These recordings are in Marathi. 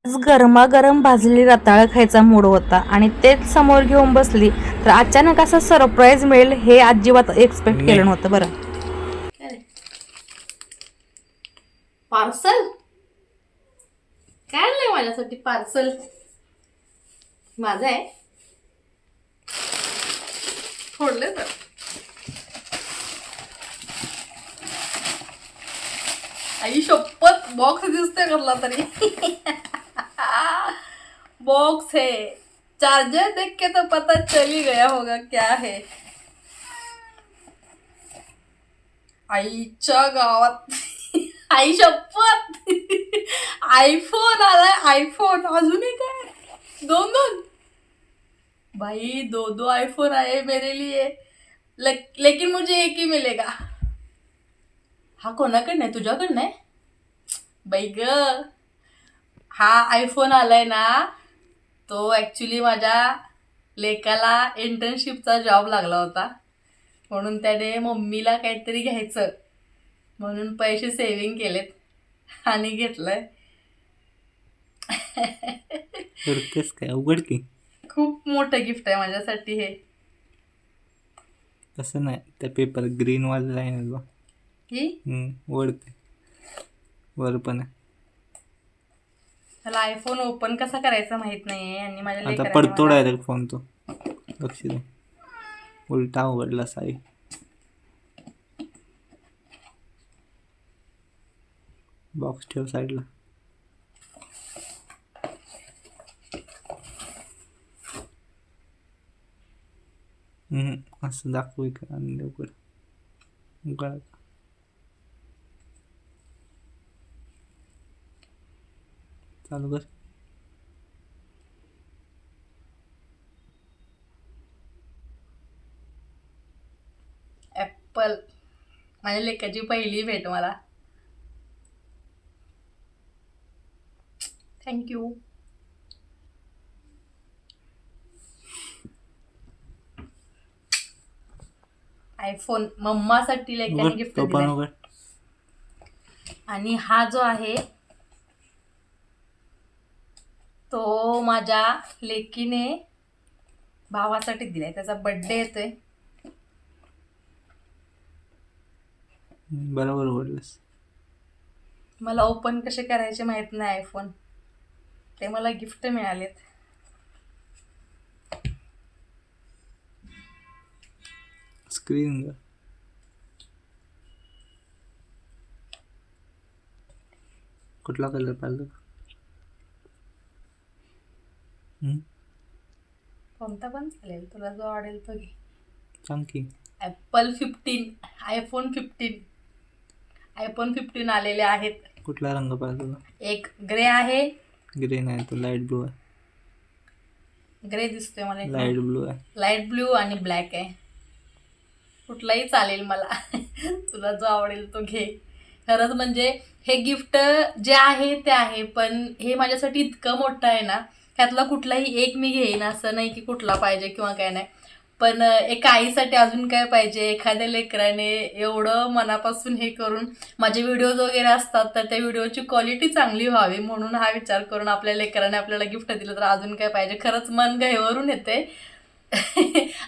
आज गरमागरम भाजलेली रताळं खायचा मूड होता आणि तेच समोर घेऊन बसली तर अचानक असं सरप्राईज मिळेल हे अजिबात एक्सपेक्ट केलं नव्हतं बरं. पार्सल काय आणलंय माझ्यासाठी? पार्सल माझं आहे. फोडले तर आई शपथ, बॉक्स दिसते करला तरी. बॉक्स है, चार्जर देख के तो पता चल ही गया होगा क्या है. आईच्या गावात. आई शपथ. आयफोन आलाय, आयफोन. अजून एक आहे, दोन दोन. भाई दो दो आईफोन आए मेरे लिए. लेकिन मुझे एक ही मिलेगा. हा कोणाकडनं आहे? तुझ्याकडनं आहे बाई ग. हा आयफोन आलाय ना, तो ॲक्च्युली माझ्या लेकाला इंटर्नशिपचा जॉब लागला होता, म्हणून त्याने मम्मीला काहीतरी घ्यायचं म्हणून पैसे सेव्हिंग केलेत आणि घेतलंय. करतेस काय? उघड की. खूप मोठं गिफ्ट आहे माझ्यासाठी हे. तसं नाही, त्या पेपर ग्रीन वाला आहे ना बघ. ही वळते वर पण आहे. त्याला आयफोन ओपन कसा करायचा माहित नाहीये आणि माझ्या आता लेकराने पडतो मला डायरेक्ट फोन तो. लक्ष दे, उलटा उघडला साई. बॉक्स ठेव साईडला. असं दाखवू का? आणि उघड उघड. चालू कर. ऍपल. माझ्या लेकाची पहिली भेट मला. थँक्यू. आयफोन मम्मासाठी लेकाने उघड गिफ्ट तो पण दिलाय. उघड. आणि हा जो आहे तो माझ्या लेकीने भावासाठी दिलाय. त्याचा बर्थडे येतोय. बरोबर उघडलंस. मला ओपन कसे करायचे माहित नाही आयफोन, ते मला गिफ्ट मिळालेत. स्क्रीन कुठला कलर पाहिजे? कोणता पण चालेल, तुला जो आवडेल तो घे. सांग की. ॲपल 15, आयफोन 15, आयफोन 15 आलेले आहेत. कुठला रंग पाहिजे तुला? एक ग्रे आहे. ग्रे नाही, तो लाईट ब्लू आहे. ग्रे दिसतोय मला. लाईट ब्लू आहे. लाईट ब्ल्यू आणि ब्लॅक आहे. कुठलाही चालेल मला. तुला जो आवडेल तो घे. खरंच म्हणजे हे गिफ्ट जे आहे ते आहे, पण हे माझ्यासाठी इतकं मोठं आहे ना, त्यातला कुठलाही एक मी घेईन असं नाही की कुठला पाहिजे किंवा काय नाही. पण एका आईसाठी अजून काय पाहिजे. एखाद्या लेकराने एवढं मनापासून हे करून माझे व्हिडिओज वगैरे असतात, तर त्या व्हिडिओची क्वालिटी चांगली व्हावी म्हणून हा विचार करून आपल्या लेकराने आपल्याला गिफ्ट दिलं, तर अजून काय पाहिजे. खरंच मन गहिवरून येते.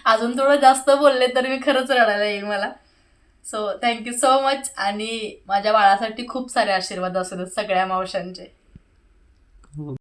अजून थोडं जास्त बोलले तर मी खरंच रडायला येईल मला. So thank you so much. आणि माझ्या बाळासाठी खूप सारे आशीर्वाद असू देत सगळ्या मावशांचे. हो.